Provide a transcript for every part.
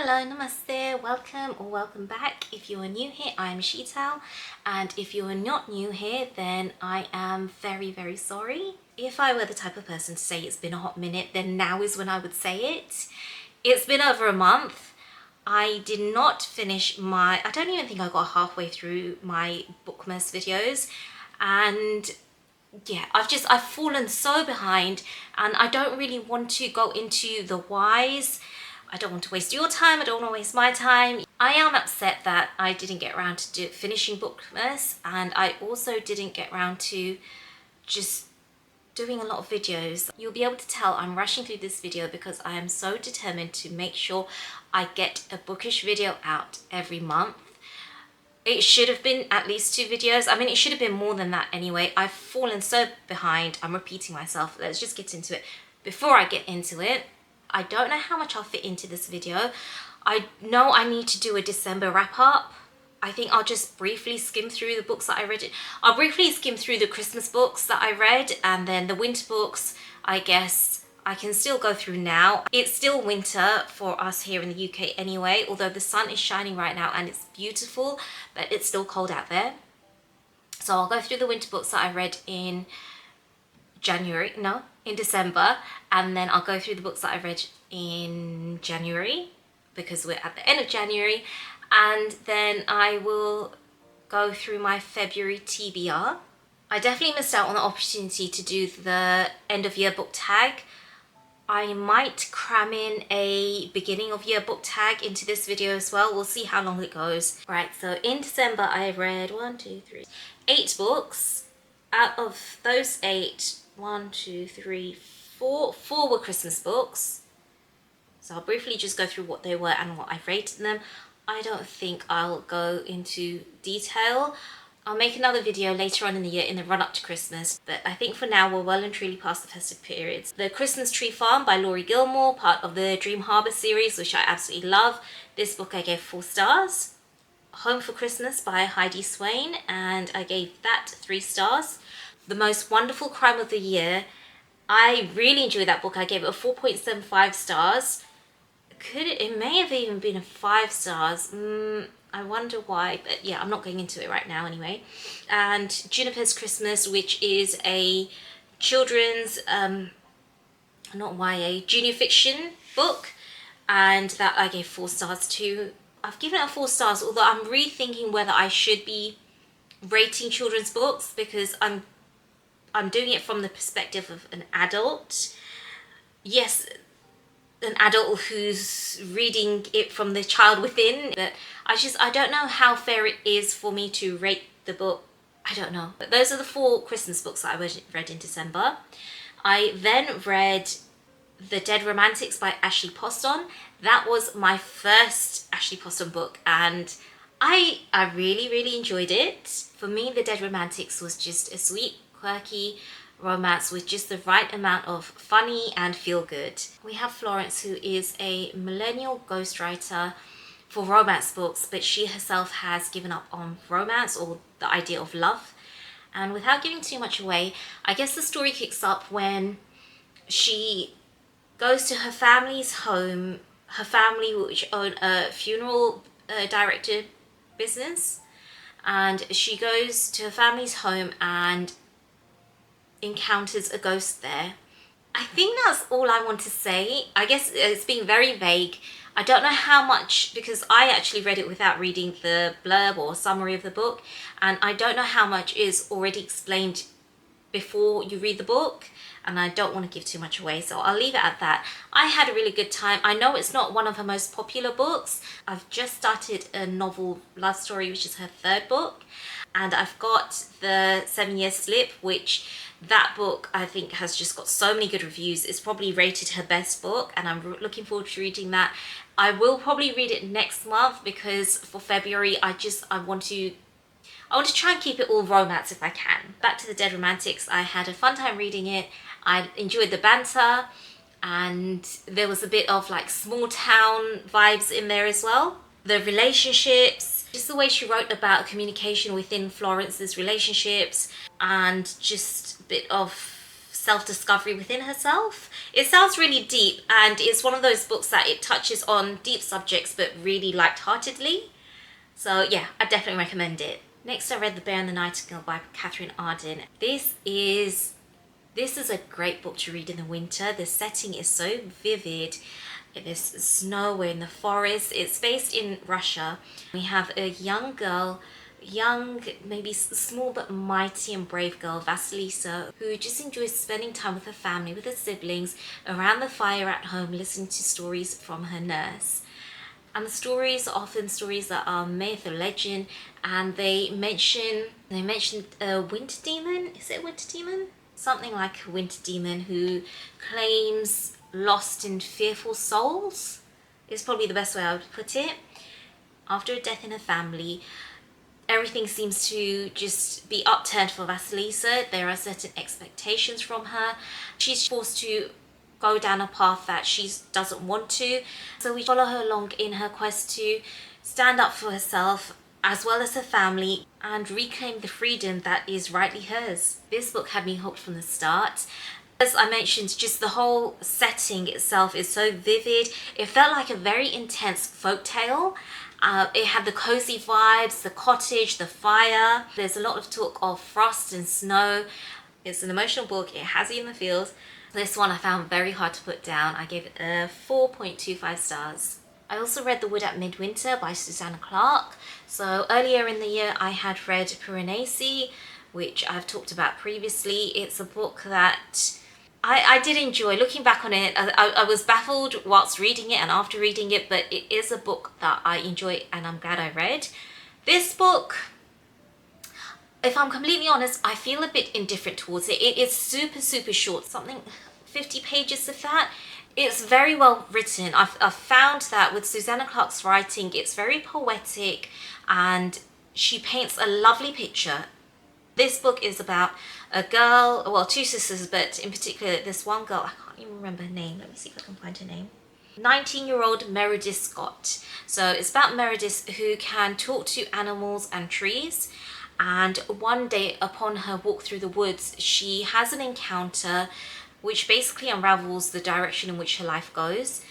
Hello, Namaste, welcome or welcome back. If you are new here, I am Sheetal, and if you are not new here, then I am very sorry. If I were the type of person to say it's been a hot minute, then now is when I would say it. It's been over a month. I did not finish I don't even think I got halfway through my Bookmas videos, and yeah, I've fallen so behind, and I don't really want to go into the whys. I don't want to waste your time, I don't want to waste my time. I am upset that I didn't get around to finishing Bookmas, and I also didn't get around to just doing a lot of videos. You'll be able to tell I'm rushing through this video because I am so determined to make sure I get a Bookish video out every month. It should have been at least 2 videos. I mean, it should have been more than that anyway. I've fallen so behind. I'm repeating myself. Let's just get into it. Before I get into it, I don't know how much I'll fit into this video. I know I need to do a December wrap up. I think I'll just briefly skim through the books that I read. I'll briefly skim through the Christmas books that I read, and then the winter books, I guess I can still go through now. It's still winter for us here in the UK anyway, although the sun is shining right now and it's beautiful, but it's still cold out there. So I'll go through the winter books that I read in December, and then I'll go through the books that I read in January, because we're at the end of January, and then I will go through my February TBR. I definitely missed out on the opportunity to do the end of year book tag. I might cram in a beginning of year book tag into this video as well. We'll see how long it goes. Right, so in December I read 8 books. Out of those 8, 4 were Christmas books. So I'll briefly just go through what they were and what I've rated them. I don't think I'll go into detail. I'll make another video later on in the year in the run up to Christmas, but I think for now we're well and truly past the festive periods. The Christmas Tree Farm by Laurie Gilmore, part of the Dream Harbour series, which I absolutely love. This book I gave 4 stars. Home for Christmas by Heidi Swain, and I gave that 3 stars. The Most Wonderful Crime of the Year, I really enjoyed that book. I gave it a 4.75 stars. It may have even been a 5 stars. I wonder why, but yeah, I'm not going into it right now anyway. And Juniper's Christmas, which is a children's, not YA, junior fiction book, and that I gave 4 stars too. I've given it 4 stars, although I'm rethinking whether I should be rating children's books, because I'm doing it from the perspective of an adult. Yes, an adult who's reading it from the child within, but I don't know how fair it is for me to rate the book. I don't know. But those are the 4 Christmas books that I read in December. I then read The Dead Romantics by Ashley Poston. That was my first Ashley Poston book, and I really enjoyed it. For me, The Dead Romantics was just a sweet, quirky romance with just the right amount of funny and feel good. We have Florence, who is a millennial ghostwriter for romance books, but she herself has given up on romance or the idea of love. And without giving too much away, I guess the story kicks up when she goes to her family's home, her family which own a funeral director business, and she goes to her family's home and encounters a ghost there. I think that's all I want to say. I guess it's being very vague. I don't know how much, because I actually read it without reading the blurb or summary of the book, and I don't know how much is already explained before you read the book, and I don't want to give too much away, so I'll leave it at that. I had a really good time. I know it's not one of her most popular books. I've just started a novel love story, which is her 3rd book, and I've got the 7 Year Slip, which that book I think has just got so many good reviews. It's probably rated her best book, and I'm looking forward to reading that. I will probably read it next month, because for February I want to try and keep it all romance if I can. Back to The Dead Romantics, I had a fun time reading it. I enjoyed the banter, and there was a bit of like small town vibes in there as well. The relationships, just the way she wrote about communication within Florence's relationships, and just a bit of self-discovery within herself. It sounds really deep, and it's one of those books that it touches on deep subjects but really light-heartedly. So yeah, I definitely recommend it. Next, I read The Bear and the Nightingale by Catherine Arden. This is a great book to read in the winter. The setting is so vivid. There's snow, we're in the forest. It's based in Russia. We have a young girl, maybe small but mighty and brave girl, Vasilisa, who just enjoys spending time with her family, with her siblings, around the fire at home, listening to stories from her nurse. And the stories are often stories that are myth or legend, and they mention a winter demon. Is it a winter demon? Something like a winter demon who claims lost and fearful souls is probably the best way I would put it. After a death in her family, everything seems to just be upturned for Vasilisa. There are certain expectations from her. She's forced to go down a path that she doesn't want to. So we follow her along in her quest to stand up for herself as well as her family and reclaim the freedom that is rightly hers. This book had me hooked from the start. As I mentioned, just the whole setting itself is so vivid. It felt like a very intense folktale. It had the cozy vibes, the cottage, the fire. There's a lot of talk of frost and snow. It's an emotional book. It has you in the feels. This one I found very hard to put down. I gave it a 4.25 stars. I also read The Wood At Midwinter by Susanna Clarke. So earlier in the year I had read Piranesi, which I've talked about previously. It's a book that I did enjoy. Looking back on it, I was baffled whilst reading it and after reading it, but it is a book that I enjoy and I'm glad I read. This book, if I'm completely honest, I feel a bit indifferent towards it. It is super short, something 50 pages of that. It's very well written. I've found that with Susanna Clarke's writing, it's very poetic and she paints a lovely picture. This book is about a girl, well, two sisters, but in particular this one girl, I can't even remember her name. Let me see if I can find her name. 19-year-old Meredith Scott. So it's about Meredith, who can talk to animals and trees. And one day upon her walk through the woods, she has an encounter which basically unravels the direction in which her life goes.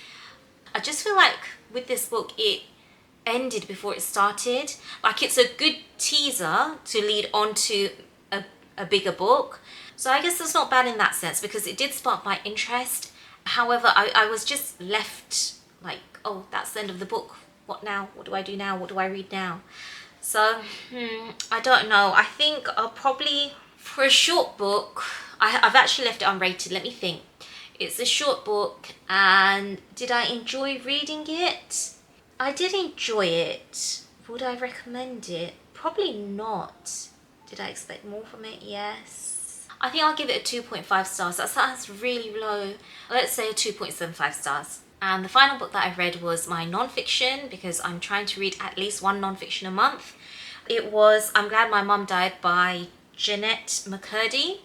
I just feel like with this book, it ended before it started. Like, it's a good teaser to lead on to a bigger book. So I guess that's not bad in that sense, because it did spark my interest. However, I was just left like, oh, that's the end of the book. What now? What do I do now? What do I read now? So, I don't know. I think I'll probably, for a short book, I've actually left it unrated. Let me think. It's a short book, and did I enjoy reading it? I did enjoy it. Would I recommend it? Probably not. Did I expect more from it? Yes. I think I'll give it a 2.5 stars. That sounds really low. Let's say a 2.75 stars. And the final book that I read was my non-fiction, because I'm trying to read at least one non-fiction a month. It was I'm Glad My Mum Died by Juniper McCurdy.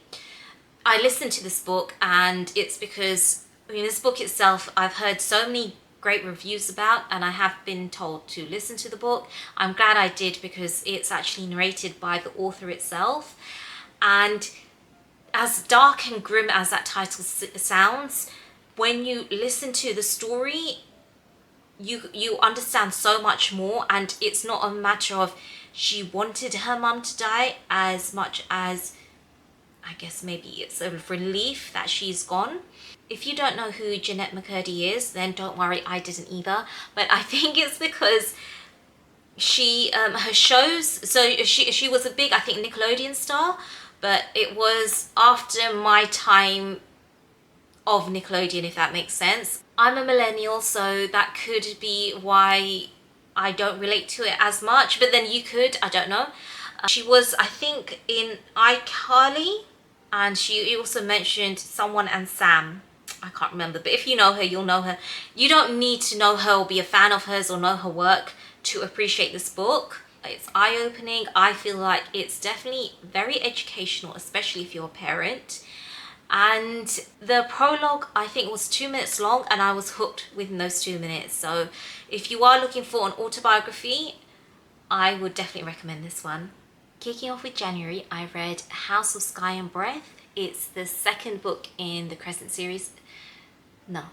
I listened to this book, and it's because, I mean, this book itself, I've heard so many great reviews about, and I have been told to listen to the book. I'm glad I did, because it's actually narrated by the author itself. And as dark and grim as that title sounds, when you listen to the story, you understand so much more, and it's not a matter of she wanted her mum to die as much as, I guess maybe it's a relief that she's gone. If you don't know who Juniper McCurdy is, then don't worry, I didn't either. But I think it's because she, her shows, so she was a big, I think, Nickelodeon star, but it was after my time of Nickelodeon, if that makes sense. I'm a millennial, so that could be why I don't relate to it as much, but then you could, I don't know. She was, I think, in iCarly, and she also mentioned Someone and Sam. I can't remember, but if you know her, you'll know her. You don't need to know her or be a fan of hers or know her work to appreciate this book. It's eye-opening. I feel like it's definitely very educational, especially if you're a parent. And the prologue, I think, was 2 minutes long, and I was hooked within those 2 minutes. So if you are looking for an autobiography, I would definitely recommend this one. Kicking off with January, I read House of Sky and Breath. It's the second book in the Crescent series. No,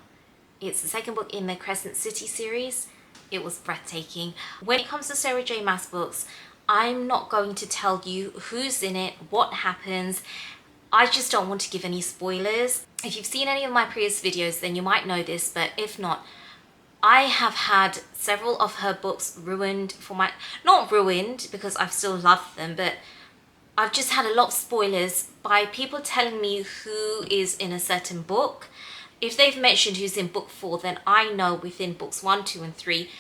it's the second book in the Crescent City series. It was breathtaking. When it comes to Sarah J Maas books, I'm not going to tell you who's in it, what happens. I just don't want to give any spoilers. If you've seen any of my previous videos, then you might know this, but if not, I have had several of her books ruined for my... Not ruined, because I've still loved them, but I've just had a lot of spoilers by people telling me who is in a certain book. If they've mentioned who's in book 4, then I know within books 1, 2 and 3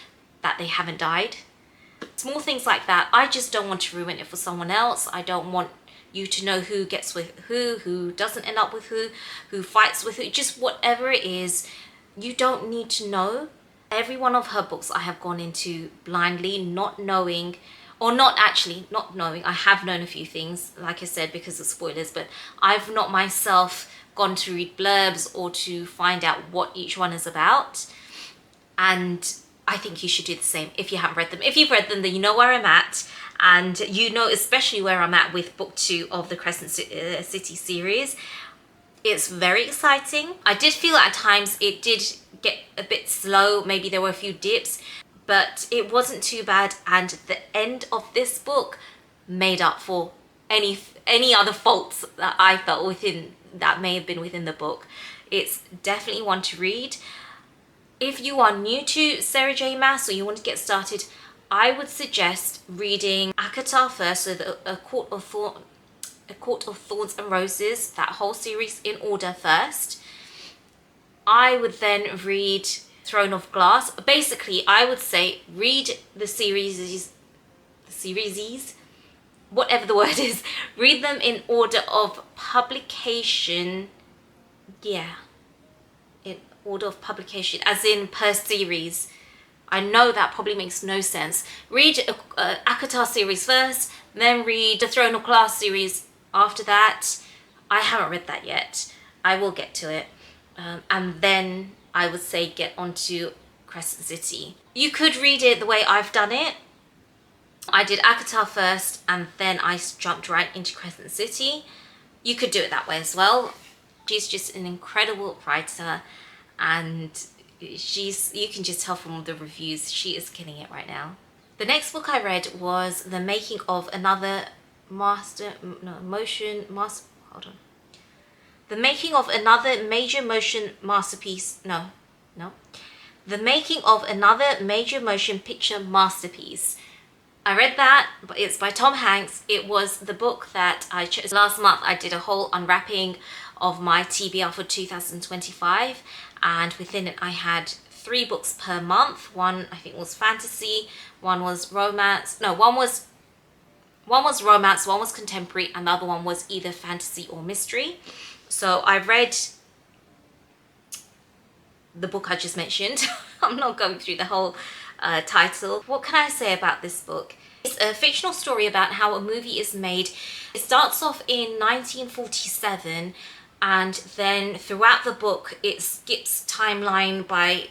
that they haven't died. Small things like that, I just don't want to ruin it for someone else. I don't want you to know who gets with who doesn't end up with who fights with who, just whatever it is, you don't need to know. Every one of her books I have gone into blindly, not knowing, or not knowing. I have known a few things, like I said, because of spoilers, but I've not myself gone to read blurbs or to find out what each one is about. And I think you should do the same if you haven't read them. If you've read them, then you know where I'm at, and you know especially where I'm at with book 2 of the Crescent City series. It's very exciting. I did feel at times it did get a bit slow. Maybe there were a few dips, but it wasn't too bad. And the end of this book made up for any other faults that I felt within, that may have been within the book. It's definitely one to read. If you are new to Sarah J Maas or you want to get started, I would suggest reading ACOTAR first, so A Court of Thorns and Roses, that whole series in order first. I would then read Throne of Glass. Basically, I would say read the series, whatever the word is, read them in order of publication. Yeah, in order of publication, as in per series. I know that probably makes no sense. Read ACOTAR series first, then read the Throne of Glass series after that. I haven't read that yet. I will get to it. And then I would say get onto Crescent City. You could read it the way I've done it. I did ACOTAR first and then I jumped right into Crescent City. You could do it that way as well. She's just an incredible writer, and you can just tell from the reviews, she is killing it right now. The next book I read was The Making of Another The Making of Another Major Motion Masterpiece. The Making of Another Major Motion Picture Masterpiece. I read that, but it's by Tom Hanks. It was the book that I chose. Last month I did a whole unwrapping of my TBR for 2025, and within it I had 3 books per month. One I think was fantasy, one was romance, no, one was romance, one was contemporary, and the other one was either fantasy or mystery. So I read the book I just mentioned. I'm not going through the whole title. What can I say about this book? It's a fictional story about how a movie is made. It starts off in 1947, and then throughout the book it skips timeline by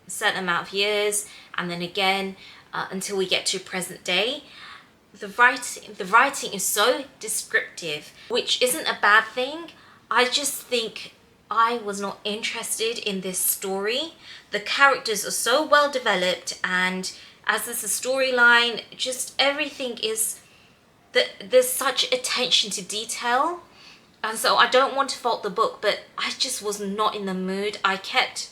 a certain amount of years, and then again until we get to present day. The writing is so descriptive, which isn't a bad thing. I just think I was not interested in this story. The characters are so well developed, and as there's a storyline, just everything is there's such attention to detail. And so I don't want to fault the book, but I just was not in the mood. I kept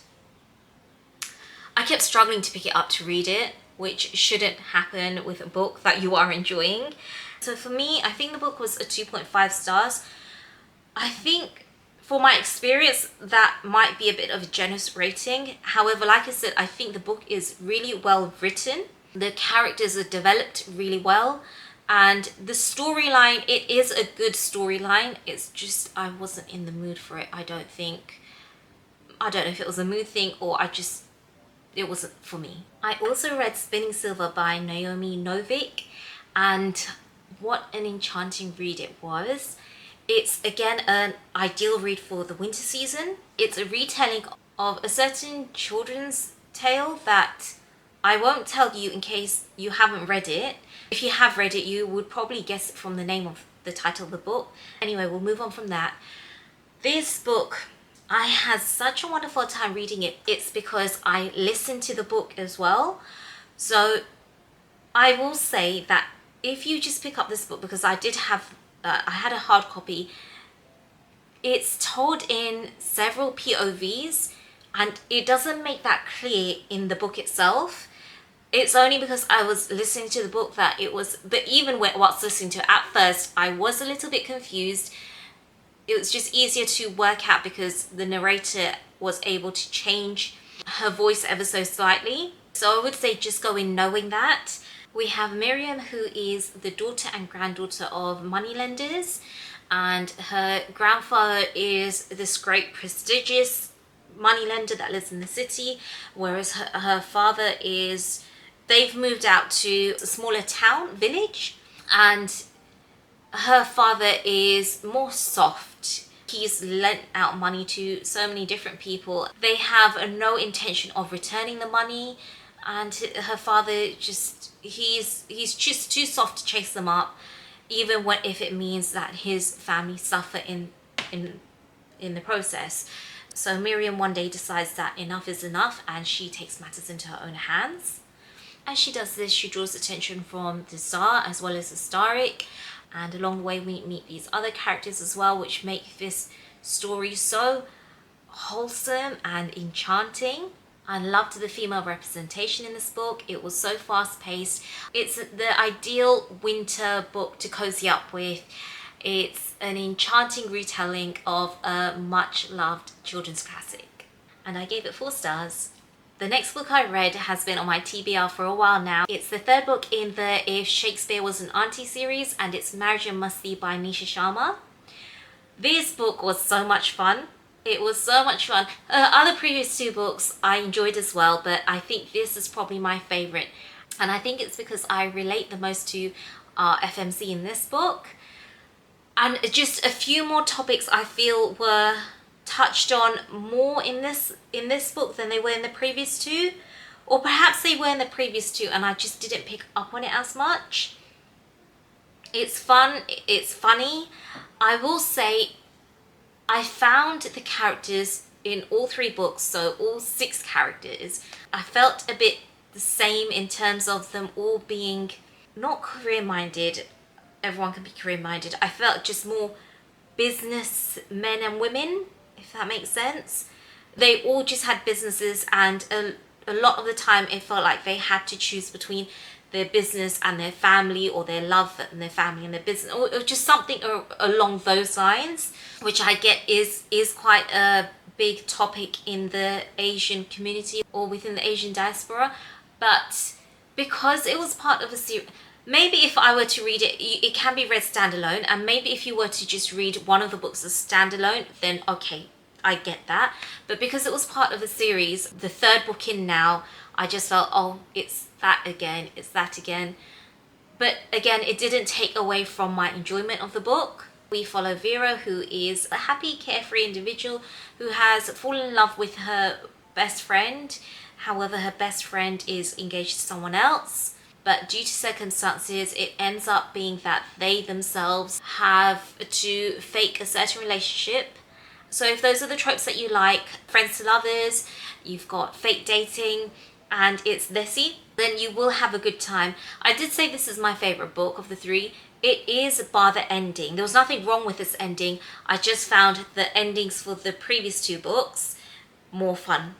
struggling to pick it up to read it, which shouldn't happen with a book that you are enjoying. So for me, I think the book was a 2.5 stars. I think for my experience, that might be a bit of a generous rating. However, like I said, I think the book is really well written. The characters are developed really well. And the storyline, it is a good storyline. It's just, I wasn't in the mood for it. I don't know if it was a mood thing or it wasn't for me. I also read Spinning Silver by Naomi Novik, and what an enchanting read it was. It's again an ideal read for the winter season. It's a retelling of a certain children's tale that I won't tell you in case you haven't read it. If you have read it, you would probably guess it from the name of the title of the book. Anyway, we'll move on from that. This book, I had such a wonderful time reading it. It's because I listened to the book as well. So I will say that if you just pick up this book, because I did have, I had a hard copy, it's told in several POVs, and it doesn't make that clear in the book itself. It's only because I was listening to the book that it was, but even whilst listening to it, at first, I was a little bit confused. It was just easier to work out because the narrator was able to change her voice ever so slightly. So I would say just go in knowing that. We have Miriam, who is the daughter and granddaughter of moneylenders, and her grandfather is this great prestigious moneylender that lives in the city, whereas her father is, they've moved out to a smaller town, village, and her father is more soft. He's lent out money to so many different people. They have no intention of returning the money, and her father just, he's just too soft to chase them up, even if it means that his family suffer in the process. So Miriam one day decides that enough is enough, and she takes matters into her own hands. As she does this, she draws attention from the Tsar as well as the Starik, and along the way we meet these other characters as well, which make this story so wholesome and enchanting. I loved the female representation in this book. It was so fast-paced. It's the ideal winter book to cozy up with. It's an enchanting retelling of a much-loved children's classic. And I gave it 4 stars. The next book I read has been on my TBR for a while now. It's the 3rd book in the If Shakespeare Was an Auntie series, and it's Marriage and Masti by Nisha Sharma. This book was so much fun. It was so much fun. Other previous 2 books I enjoyed as well, but I think this is probably my favourite. And I think it's because I relate the most to FMC in this book. And just a few more topics I feel were touched on more in this book than they were in the previous 2. Or perhaps they were in the previous 2 and I just didn't pick up on it as much. It's fun, it's funny. I will say I found the characters in all 3 books, so all 6 characters, I felt a bit the same in terms of them all being not career-minded. Everyone can be career-minded. I felt just more business men and women, if that makes sense. They all just had businesses, and a lot of the time it felt like they had to choose between their business and their family, or their love and their family and their business, or just something along those lines, which I get is quite a big topic in the Asian community or within the Asian diaspora. But because it was part of a series, maybe if I were to read it, it can be read standalone, and maybe if you were to just read one of the books as standalone, then okay, I get that. But because it was part of a series, the 3rd book in now, I just felt, oh, it's that again, it's that again. But again, it didn't take away from my enjoyment of the book. We follow Vera, who is a happy, carefree individual who has fallen in love with her best friend. However, her best friend is engaged to someone else. But due to circumstances, it ends up being that they themselves have to fake a certain relationship. So if those are the tropes that you like, friends to lovers, you've got fake dating, and it's messy, then you will have a good time. I did say this is my favourite book of the 3. It is bar the ending. There was nothing wrong with this ending. I just found the endings for the previous 2 books more fun.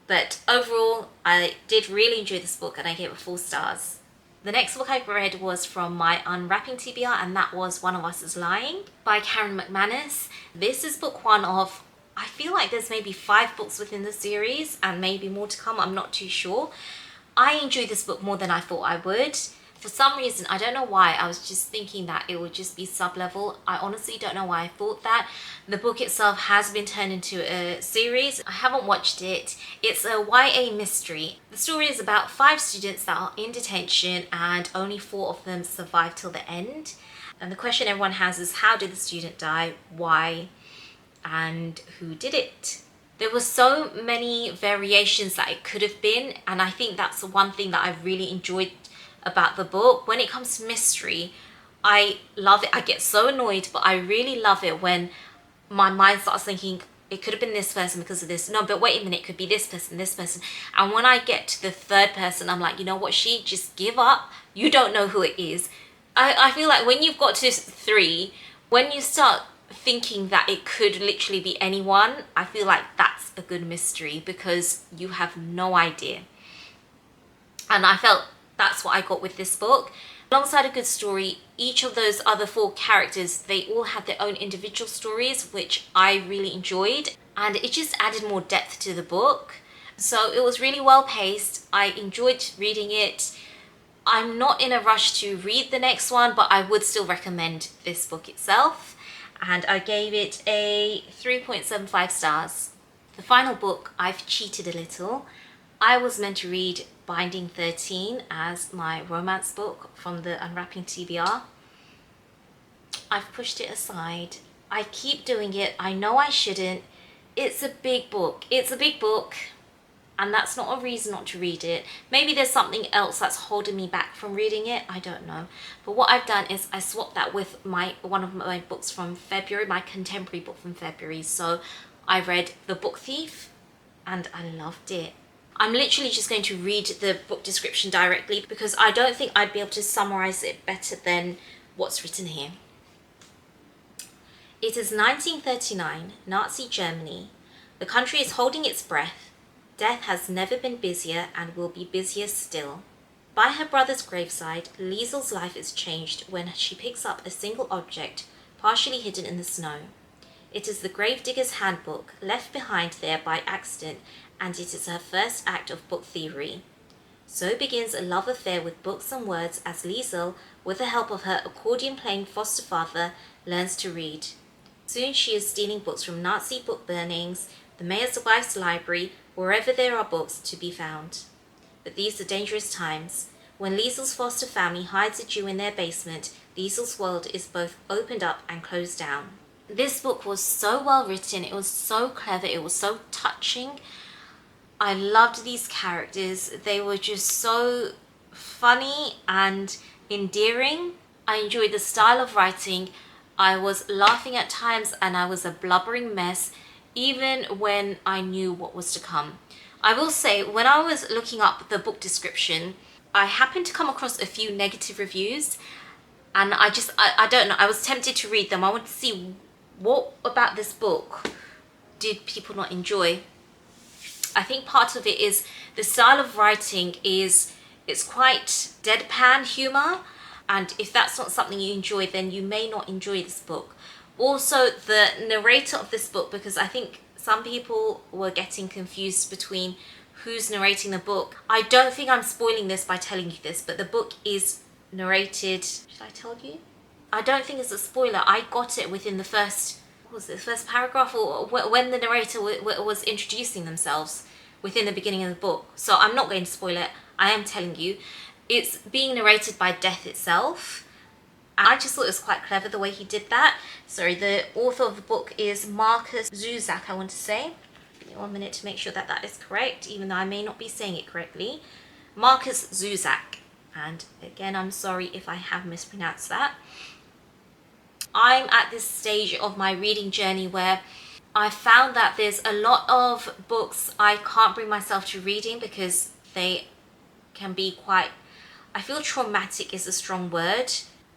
But overall, I did really enjoy this book and I gave it 4 stars. The next book I read was from my Unwrapping TBR, and that was One of Us is Lying by Karen McManus. This is book 1 of, I feel like there's maybe 5 books within the series and maybe more to come, I'm not too sure. I enjoyed this book more than I thought I would. For some reason, I don't know why, I was just thinking that it would just be sub-level. I honestly don't know why I thought that. The book itself has been turned into a series. I haven't watched it. It's a YA mystery. The story is about 5 students that are in detention and only 4 of them survive till the end. And the question everyone has is, how did the student die? Why? And who did it? There were so many variations that it could have been, and I think that's the one thing that I really enjoyed about the book. When it comes to mystery, I love it. I get so annoyed, but I really love it when my mind starts thinking, it could have been this person because of this. No, but wait a minute, it could be this person, this person. And when I get to the third person, I'm like, you know what, she just give up. You don't know who it is. I feel like when you've got to 3, when you start thinking that it could literally be anyone, I feel like that's a good mystery because you have no idea. And I felt that's what I got with this book. Alongside a good story, each of those other 4 characters, they all had their own individual stories, which I really enjoyed. And it just added more depth to the book. So it was really well paced. I enjoyed reading it. I'm not in a rush to read the next one, but I would still recommend this book itself. And I gave it a 3.75 stars. The final book, I've cheated a little. I was meant to read Binding 13 as my romance book from the Unwrapping TBR. I've pushed it aside. I keep doing it. I know I shouldn't. It's a big book. It's a big book. And that's not a reason not to read it. Maybe there's something else that's holding me back from reading it. I don't know. But what I've done is I swapped that with one of my books from February, my contemporary book from February. So I read The Book Thief and I loved it. I'm literally just going to read the book description directly because I don't think I'd be able to summarize it better than what's written here. It is 1939, Nazi Germany. The country is holding its breath. Death has never been busier and will be busier still. By her brother's graveside, Liesel's life is changed when she picks up a single object partially hidden in the snow. It is the gravedigger's handbook, left behind there by accident, and it is her first act of book thievery. So begins a love affair with books and words as Liesel, with the help of her accordion-playing foster father, learns to read. Soon she is stealing books from Nazi book burnings, the mayor's wife's library, wherever there are books to be found. But these are dangerous times. When Liesel's foster family hides a Jew in their basement, Liesel's world is both opened up and closed down. This book was so well written, it was so clever, it was so touching. I loved these characters. They were just so funny and endearing. I enjoyed the style of writing. I was laughing at times and I was a blubbering mess, even when I knew what was to come. I will say, when I was looking up the book description, I happened to come across a few negative reviews and I don't know, I was tempted to read them. I wanted to see what about this book did people not enjoy. I think part of it is the style of writing it's quite deadpan humor, and if that's not something you enjoy, then you may not enjoy this book. Also, the narrator of this book, because I think some people were getting confused between who's narrating the book. I don't think I'm spoiling this by telling you this, but the book is narrated... Should I tell you? I don't think it's a spoiler. I got it within the first... was it the first paragraph, or when the narrator was introducing themselves within the beginning of the book. So I'm not going to spoil it. I am telling you. It's being narrated by Death itself. I just thought it was quite clever the way he did that. Sorry, the author of the book is Marcus Zuzak, I want to say. Give me 1 minute to make sure that that is correct, even though I may not be saying it correctly. Marcus Zuzak. And again, I'm sorry if I have mispronounced that. I'm at this stage of my reading journey where I found that there's a lot of books I can't bring myself to reading because they can be quite... I feel traumatic is a strong word,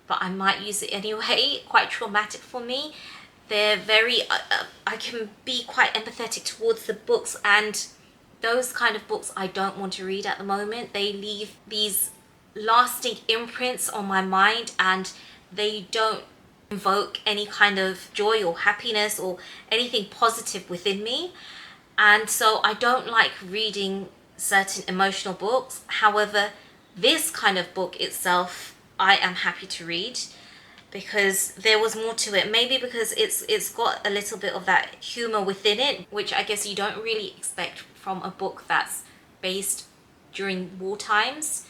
but I might use it anyway. Quite traumatic for me. They're very... I can be quite empathetic towards the books, and those kind of books I don't want to read at the moment. They leave these lasting imprints on my mind and they don't invoke any kind of joy or happiness or anything positive within me. And so I don't like reading certain emotional books. However, this kind of book itself, I am happy to read because there was more to it. Maybe because it's got a little bit of that humor within it, which I guess you don't really expect from a book that's based during war times.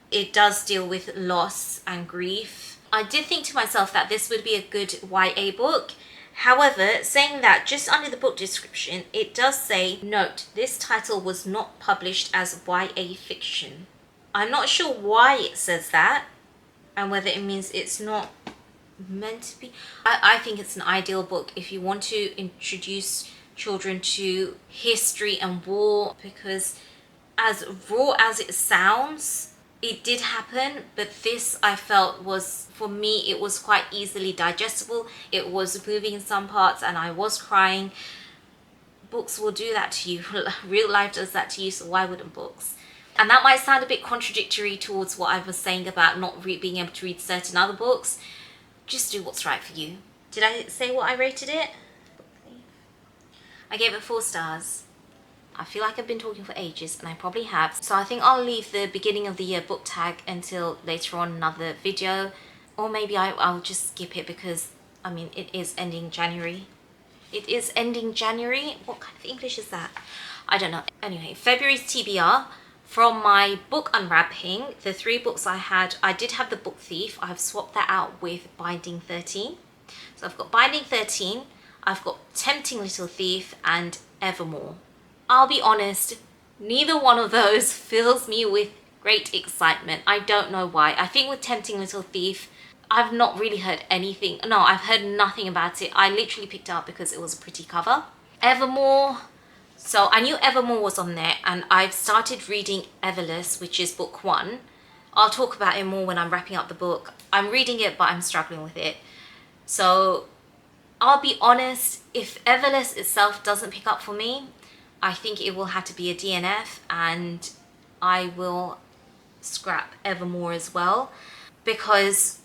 It does deal with loss and grief. I did think to myself that this would be a good YA book. However, saying that, just under the book description, it does say, note, this title was not published as YA fiction. I'm not sure why it says that. and whether it means it's not meant to be. I think it's an ideal book if you want to introduce children to history and war, because as raw as it sounds, it did happen, but this I felt was, for me, it was quite easily digestible. It was moving in some parts and I was crying. Books will do that to you. Real life does that to you, so why wouldn't books? And that might sound a bit contradictory towards what I was saying about not being able to read certain other books. Just do what's right for you. Did I say what I rated it? I gave it 4 stars. I feel like I've been talking for ages, and I probably have. So I think I'll leave the beginning of the year book tag until later on another video. Or maybe I'll just skip it because, I mean, it is ending January. It is ending January? What kind of English is that? I don't know. Anyway, February's TBR. From my book unwrapping, the 3 books I had, I did have The Book Thief. I've swapped that out with Binding 13. So I've got Binding 13, I've got Tempting Little Thief, and Evermore. I'll be honest, neither one of those fills me with great excitement. I don't know why. I think with Tempting Little Thief, I've not really heard anything. No, I've heard nothing about it. I literally picked it up because it was a pretty cover. Evermore, so I knew Evermore was on there, and I've started reading Everless, which is book 1. I'll talk about it more when I'm wrapping up the book. I'm reading it, but I'm struggling with it. So I'll be honest, if Everless itself doesn't pick up for me, I think it will have to be a DNF, and I will scrap Evermore as well, because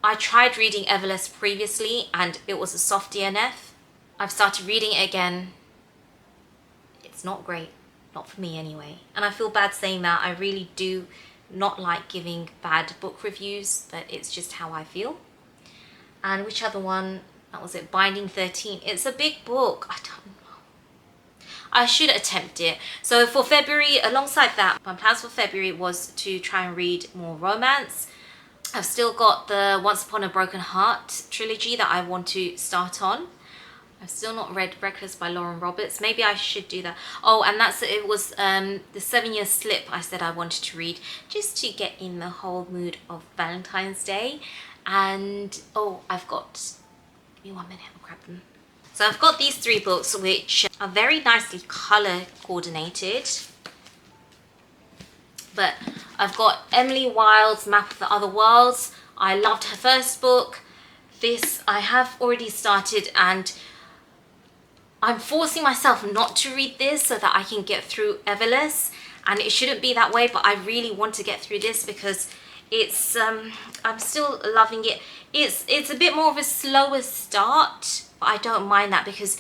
I tried reading Everless previously and it was a soft DNF. I've started reading it again. It's not great, not for me anyway. And I feel bad saying that. I really do not like giving bad book reviews, but it's just how I feel. And which other one? That was it, Binding 13. It's a big book. I don't know. I should attempt it. So for February, alongside that, my plans for February was to try and read more romance. I've still got the Once Upon a Broken Heart trilogy that I want to start on. I've still not read Breakfast by Lauren Roberts. Maybe I should do that. Oh, and it was the 7 Year Slip I said I wanted to read, just to get in the whole mood of Valentine's Day. And oh, I've got, give me 1 minute, I'll grab them. So I've got these 3 books which are very nicely color coordinated. But I've got Emily Wilde's Map of the Other Worlds. I loved her first book. This I have already started, and I'm forcing myself not to read this so that I can get through Everless. And it shouldn't be that way, but I really want to get through this because it's I'm still loving it. It's a bit more of a slower start, but I don't mind that because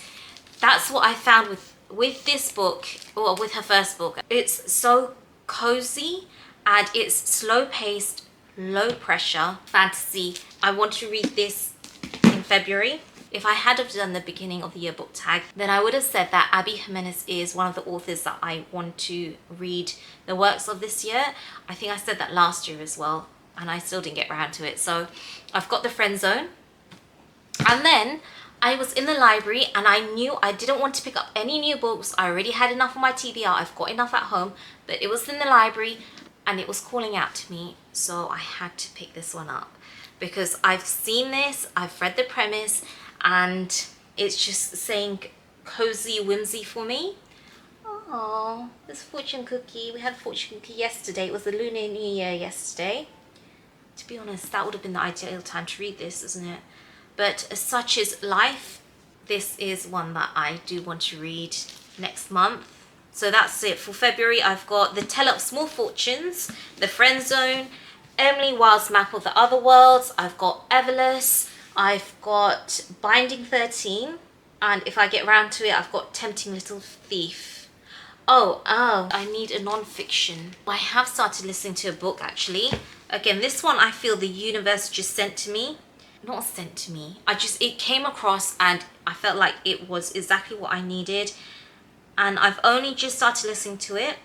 that's what I found with this book, or with her first book. It's so cozy and it's slow paced, low pressure fantasy. I want to read this in February. If I had have done the beginning of the year book tag, then I would have said that Abby Jimenez is one of the authors that I want to read the works of this year. I think I said that last year as well, and I still didn't get around to it. So I've got The Friend Zone. And then I was in the library and I knew I didn't want to pick up any new books. I already had enough on my TBR. I've got enough at home, but it was in the library and it was calling out to me. So I had to pick this one up because I've seen this, I've read the premise, and it's just saying cozy whimsy for me. Oh, this fortune cookie. We had fortune cookie yesterday. It was the Lunar New Year yesterday. To be honest, that would have been the ideal time to read this, isn't it? But Such Is Life, this is one that I do want to read next month. So that's it for February. I've got The Tale of Small Fortunes, The Friend Zone, Emily Wilde's Map of the Other Worlds. I've got Everless. I've got Binding 13. And if I get round to it, I've got Tempting Little Thief. Oh, I need a non-fiction. I have started listening to a book actually. Again, this one I feel the universe just sent to me. Not sent to me. It came across and I felt like it was exactly what I needed. And I've only just started listening to it.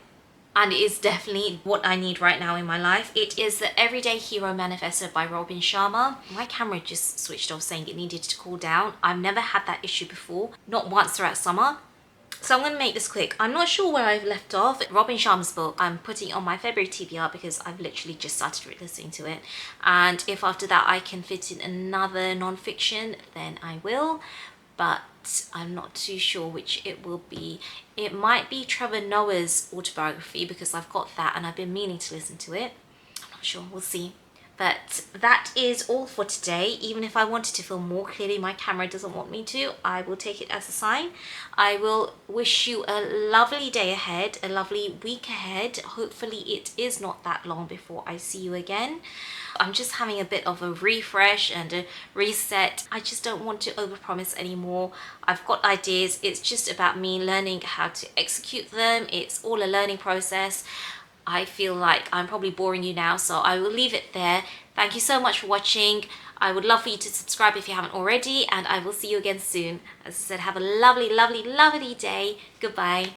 And it is definitely what I need right now in my life. It is the Everyday Hero Manifesto by Robin Sharma. My camera just switched off saying it needed to cool down. I've never had that issue before. Not once throughout summer. So I'm going to make this quick. I'm not sure where I've left off. Robin Sharma's book, I'm putting on my February TBR because I've literally just started listening to it. And if after that I can fit in another non-fiction, then I will. But I'm not too sure which it will be. It might be Trevor Noah's autobiography because I've got that and I've been meaning to listen to it. I'm not sure, we'll see. But that is all for today. Even if I wanted to film more, clearly my camera doesn't want me to. I will take it as a sign. I will wish you a lovely day ahead, a lovely week ahead. Hopefully it is not that long before I see you again. I'm just having a bit of a refresh and a reset. I just don't want to overpromise anymore. I've got ideas. It's just about me learning how to execute them. It's all a learning process. I feel like I'm probably boring you now, so I will leave it there. Thank you so much for watching. I would love for you to subscribe if you haven't already, and I will see you again soon. As I said, have a lovely, lovely, lovely day. Goodbye.